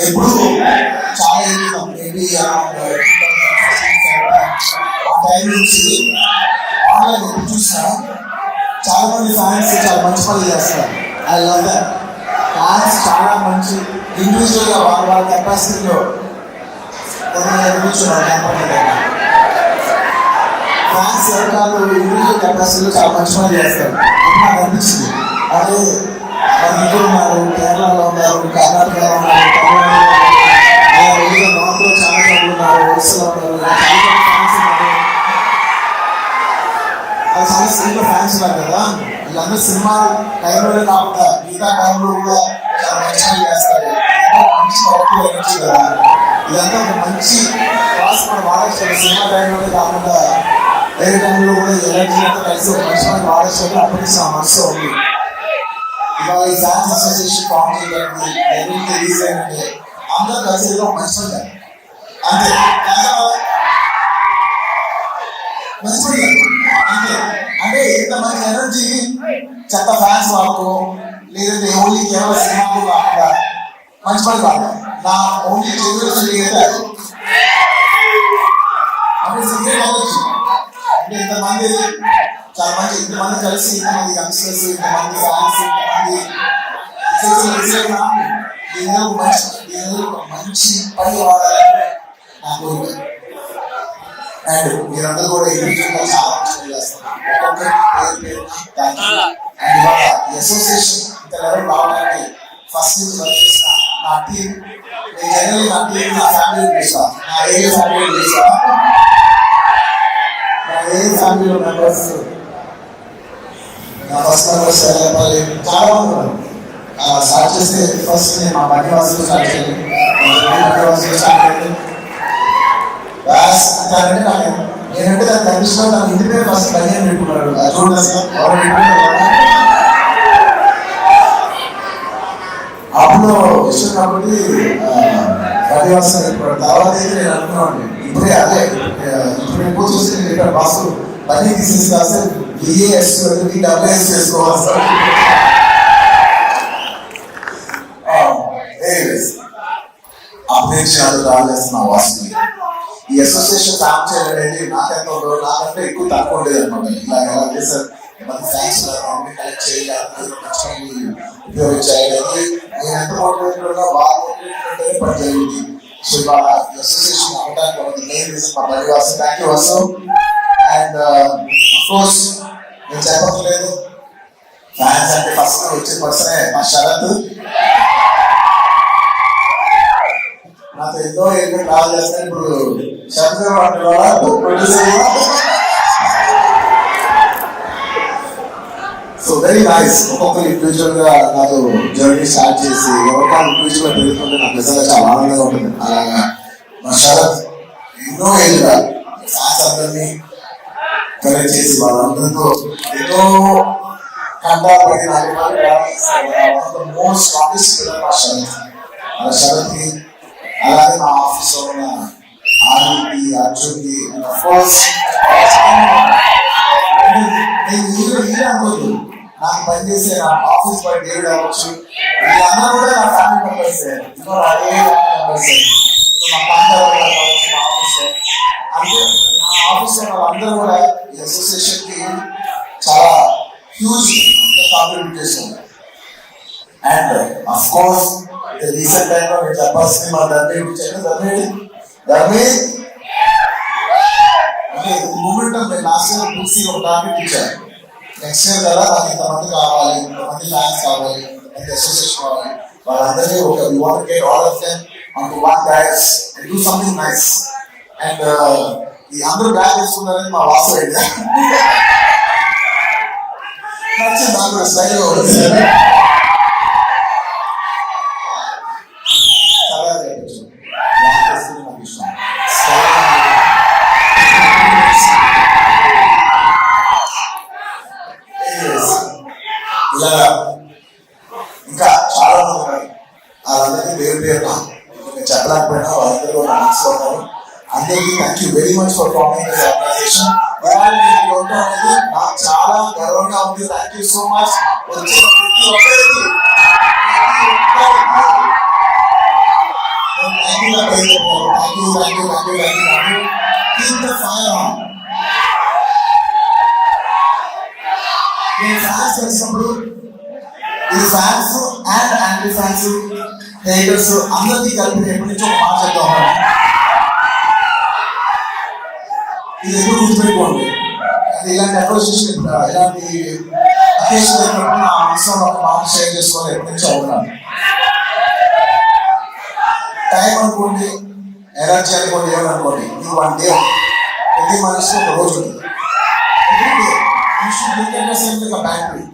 ఎప్పుడు చాలా maybe time నుంచి ఆన్లైన్ ఎప్పుడు చూసినా చాలా మంది ఫ్యాన్స్ చాలా మంచి పనులు చేస్తారు. I love that. ఫ్యాన్స్ చాలా మంచి ఇండివిజువల్గా వాళ్ళ కెపాసిటీలో ఫ్యాన్స్ ఎవరికాలు ఇండివిజువల్ కెపాసిటీలో చాలా మంచి పనులు చేస్తారు అని నాకు అనిపించింది. అదే మన ఇంట్లో ఉన్నారు, కేరళలో ఉన్నారు, కర్ణాటకలో ఉన్నారు, తమిళనాడులో నార్త్లో చాలా మంది ఉన్నారు, ఒరిస్సాలో ఉన్నారు, ఫ్యాన్స్ ఉన్నారు. అది చాలా సినిమా ఫ్యాన్స్ ఉన్నారు కదా, వీళ్ళందరూ సినిమా టైంలోనే కాకుండా మిగతా టైంలో కూడా చాలా మంచిగా చేస్తారు. మంచి ఎనర్జీ కదా, ఇదంతా ఒక మంచి క్లాస్ మనం వాడచ్చు. సినిమా టైంలోనే కాకుండా వేరే టైంలో కూడా ఎనర్జీ అంతా కలిసి ఒక మంచి మనం వాడచ్చు. అప్పటి నుంచి నా మనసు ఉంది. ఇవాళ ఈ ఫ్యాన్స్ అసోసియేషన్ ఫామ్ చేయడానికి రీజన్ అంటే అందరూ కలిసి ఏదో మంచి ఉంటారు అంతే. మంచి అంతే. అంటే ఇంతమంది ఎనర్జీ చెత్త ఫ్యాన్స్ వాళ్ళకు లేదంటే ఓన్లీ కేవలం సినిమాకు కాకుండా మంచి పని కాదు. నా ఓన్లీ చేయలేదు అంటే సినిమా కావచ్చు. అంటే ఇంతమంది చాలా మంచి, ఇంతమంది కలిసి ఇంతమంది యంగ్స్టర్స్, ఇంతమంది ఫ్యాన్స్, మంచి పని వాడాలని నా కోరిక. అండ్ మీరందరూ కూడా ఇండివిజువల్గా చాలా మంచి చేస్తారు. అండ్ ఇవాళ ఈ అసోసియేషన్ ఇంత లెవెల్ రావడానికి ఫస్ట్ నుంచి వర్క్ చేసిన నా టీం, నేను జనరల్ నా టీం నా ఫ్యామిలీ పిలుస్తాను, నా ఏరియా ఫ్యామిలీ పిలుస్తాను. నా ఏరియా ఫ్యామిలీలో మెంబర్స్ నా ఫస్ట్ మెంబర్స్ చాలా మంది ఉన్నారు. స్టార్ట్ చేస్తే ఫస్ట్ నేను మా బన్నివాసులు స్టార్ట్ చేయాలి. నేనంటే దాని కండిషన్ తన ఇంటి పేరు ఫస్ట్ బన్యం పెట్టుకున్నాడు. చూడండి అప్పుడు ఇష్టం కాబట్టి బన్నివాసం పెట్టుకున్నాడు. తర్వాత అయితే నేను అనుకున్నాను ఇప్పుడే అదే ఇప్పుడు ఎక్కువ చూసి నేను బాసు బన్నీ తీసేసి కాస్తే బిఏఎస్ డబ్ల్యూఎస్ చేసుకోవాలి సార్. అభినేషాలు రాలేసిన వాసుని ఈ అసోసియేషన్ ఫామ్ చేయాలనేది నాకెంత ఉండదు, నాకంటే ఎక్కువ తక్కువ ఉండేది అనమాట. ఇలా ఎలా చేశారు మంది ఫ్యాన్స్ కలెక్ట్ చేయాలి, ఉపయోగించాలి. నేను ఎంత మోటివేటెడ్ ఉన్నా బాగా మోటివేటెడ్ పని జరిగింది. సో ఇవాళ ఈ అసోసియేషన్ అవ్వడానికి ఒక మెయిన్ రీజన్ మా బడి Vasu. Thank you Vasu. And of course నేను చెప్పట్లేదు ఫ్యాన్స్ అంటే ఫస్ట్ వచ్చే పర్సనే మా శరత్. నాతో ఎన్నో ఏళ్ళు ట్రావెల్ చేస్తాను. ఇప్పుడు Sharath producer. So very nice. ఒక్కొక్కరు ఇండివిజువల్ గా నాతో జర్నీ స్టార్ట్ చేసి ఎవరికాలు ఇండివిజువల్ గా పెరుగుతుంటే నాకు నిజంగా చాలా ఆనందంగా ఉంటుంది. అలాగా మా శరత్ ఎన్నో ఏళ్ళుగా ఫ్యాన్స్ అందరినీ కనెక్ట్ చేసి వాళ్ళందరితో ఎన్నో కంటాలు పడిన మోస్ట్ స్ట్రాంగెస్ట్ పిల్లర్ మా శరత్. ఆ శరత్కి అలాగే మా ఆఫీస్ లో ఉన్న ఆర్కి, అర్జున్కి, అనుకోదు నాకు పనిచేసే నా ఆఫీస్ బాయ్ డేవిడ్ అవ్వచ్చు, వీళ్ళందరూ కూడా నా ఫ్యామిలీ మెంబర్స్. అదే మెంబర్స్ మా ప్రాంతాలు కావచ్చు, మా ఆఫీస్ అంటే నా ఆఫీస్ లో వాళ్ళందరూ కూడా ఈ అసోసియేషన్ కి చాలా హ్యూజ్ కాంట్రిబ్యూట్ చేస్తున్నారు. And of course recent time లో నేను చెప్పాల్సింది మా ధర్మే అంటే మూమెంట్ నేను లాస్ట్ ఇయర్ చూసి ఒక టార్గెట్ ఇచ్చాను. నెక్స్ట్ ఇయర్ కదా నాకు ఇంతమంది కావాలి, ఇంతమంది ఫ్యాన్స్ కావాలి, ఇంతమంది అసోసియేషన్ కావాలి, వాళ్ళందరినీ ఒక you want to get all of them on one dais and do something nice. And ఈ అందరూ బ్యాగ్ చేసుకున్నారని మా వాసు ఐడియా నచ్చింది. నాకు స్టైల్ ఇలా ఇంకా చాలా మంది ఉన్నారు. వాళ్ళందరికీ పేరు పేరున చెప్పలేకపోయినా వాళ్ళందరూ నా మనసులో ఉన్నారు. అందరికీ thank you very much for forming this organisation. అనేది నాకు చాలా గర్వంగా ఉంది. Thank you so much. వచ్చిన ప్రతి ఒక్కరికి యాంటీ ఫ్యాన్స్ హేటర్స్ అందరికీ కలిపి ఎప్పటి నుంచో ఒక మాట చెప్తా ఉన్నాను. ఇది ఎప్పుడు గుర్తుపెట్టుకోండి. అది ఇలాంటి అప్రోచేషన్ ఇలాంటి అకేషన్ అయినప్పుడు నా మనసులో ఒక మాట షేర్ చేసుకోవాలి ఎప్పటి నుంచో అవుతున్నాను. టైం అనుకోండి, ఎనర్జీ అనుకోండి, ఏమనుకోండి, ఇది 1 డే. ప్రతి మనిషి ఒక రోజు ఉంటుంది. బ్యాటరీ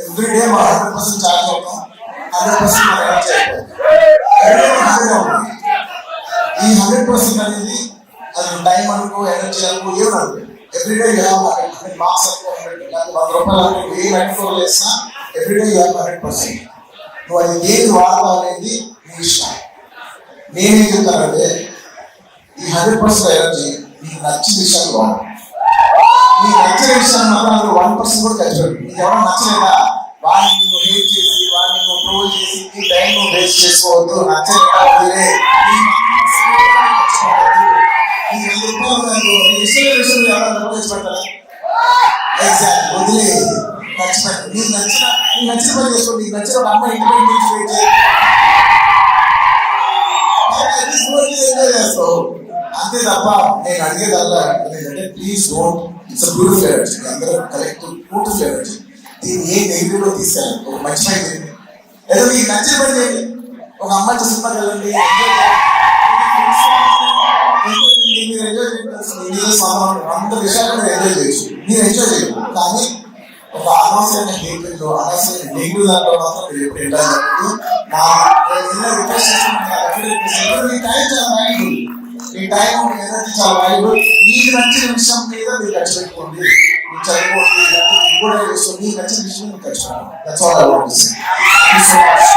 ఎవ్రీ డే మనం 100% ఛార్జ్ అవుతాం, 100% మన ఎనర్జీ అయిపోతుంది. ఈ 100% అనేది అది టైం అనుకో, ఎనర్జీ అనుకో, ఏమనుకో, ఎవ్రీడే యూ హ్యావ్ 100 మార్క్స్ అనుకో, 100 రూపాయలు అనుకో, ఏ మెట్రోలు వేసినా ఎవ్రీడే యూ హ్యావ్ 100%. నువ్వు అది దేని వాడతావు అనేది నీ ఇష్టం. నేనేం చెప్తానంటే ఈ 100% ఎనర్జీ నీకు నచ్చిన విషయాలు వాడు. నీకు నచ్చిన విషయాన్ని మాత్రం 1% కూడా ఖర్చు పెట్టు. నీకు ఎవరైనా నచ్చలేదా వాడిని నువ్వు హేట్ చేసి, వాడిని నువ్వు ట్రోల్ చేసి నీ టైం నువ్వు వేస్ట్ చేసుకోవద్దు. నచ్చలేదా వదిలే. నీకు 100 రూపాయలు నీ ఇష్టమైన విషయం ఎవరైనా ఖర్చు పెట్టాలి. ఎగ్జాక్ట్ వదిలే, ఖర్చు పెట్టు. నీకు నచ్చిన పని చేసుకో. నీకు నచ్చిన ఒక అమ్మాయి ఇంటికి ఎంజాయ్ చేస్తావు అంతే తప్ప నేను అడిగేదల్లా ఏంటంటే please don't. It's a beautiful energy. అందరూ కలెక్ట్ బ్యూటిఫుల్ ఎనర్జీ. దీన్ని ఏ నెగిటివ్ లో తీసుకెళ్ళండి. ఒక మంచి పని చేయండి, ఏదో మీకు నచ్చిన పని చేయండి. ఒక అమ్మాయి సినిమాకి వెళ్ళండి, మీరు ఎంజాయ్ చేయాలి. అంత విషయాలు మీరు ఎంజాయ్ చేయొచ్చు, మీరు ఎంజాయ్ చేయాలి. కానీ ఒక అనవసరమైన హేట్రెడ్ లో, అనవసరమైన నెగిటివ్ దాంట్లో మాత్రం మీరు ఎప్పుడు ఎంజాయ్ చేయలేదు. మీ టైం చాలా వాల్యుబుల్, మీ టైం ఎనర్జీ చాలా వాల్యుబుల్. మీకు నచ్చిన విషయం మీద మీరు ఖర్చు పెట్టుకోండి, మీరు చదువుకోండి, కూడా చేస్తుంది. మీకు నచ్చిన విషయం మీరు ఖర్చు పెట్టుకోండి. That's all I want to say. Thank you so much.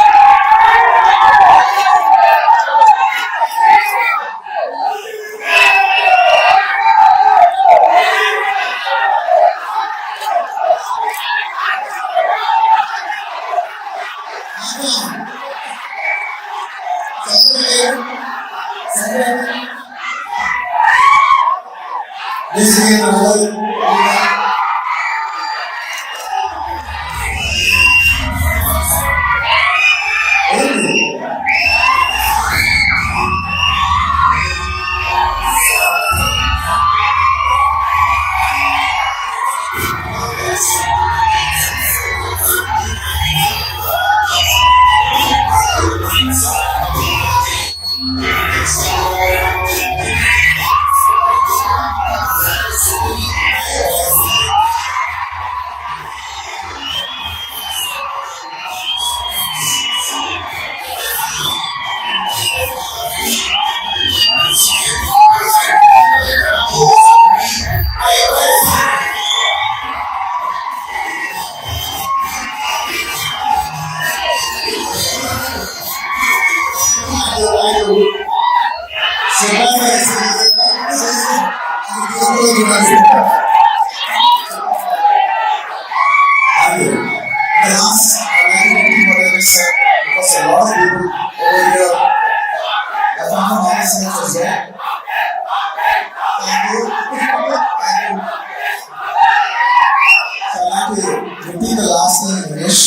Repeat the last thing in English.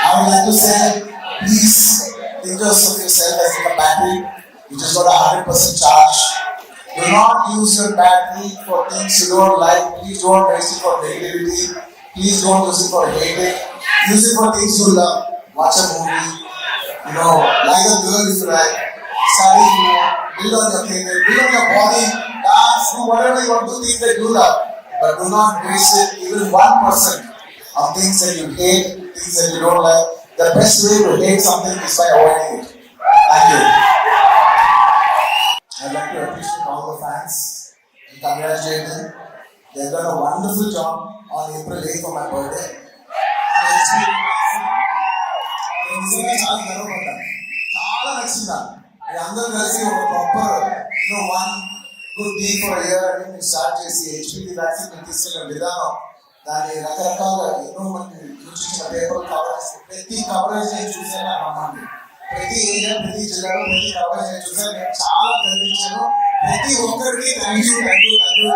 I would like to say, please think of yourself as like a battery. You just got a 100% charge. Do not use your battery for things you don't like. Please don't waste it for negativity. Please don't use it for hating. Use it for things you love. Watch a movie. Like a girl if you like. Study, build on your career, build on your body, dance, do whatever you want to do, things that you love. But do not waste it even 1% on things that you hate, things that you don't like. The best way to hate something is by avoiding it. Thank you. I'd like to appreciate all the fans and congratulate them. They've done a wonderful job on April 8th for my birthday. చాలా నచ్చిందా మీ అందరూ కలిసి ఒక proper one good deal for year అని మీరు start చేసి HPV vaccine మీరు తీసుకెళ్ళిన విధానం, దాని రకరకాల ఎన్నో మంది చూసిన పేపర్ కవరేజ్, ప్రతి కవరేజ్ నేను చూసాను నమ్మండి. ప్రతి ఏరియా, ప్రతి జిల్లాలో ప్రతి కవరేజ్ నేను చూసాను. నేను చాలా గర్వించాను. ప్రతి ఒక్కరికి థ్యాంక్ యూ.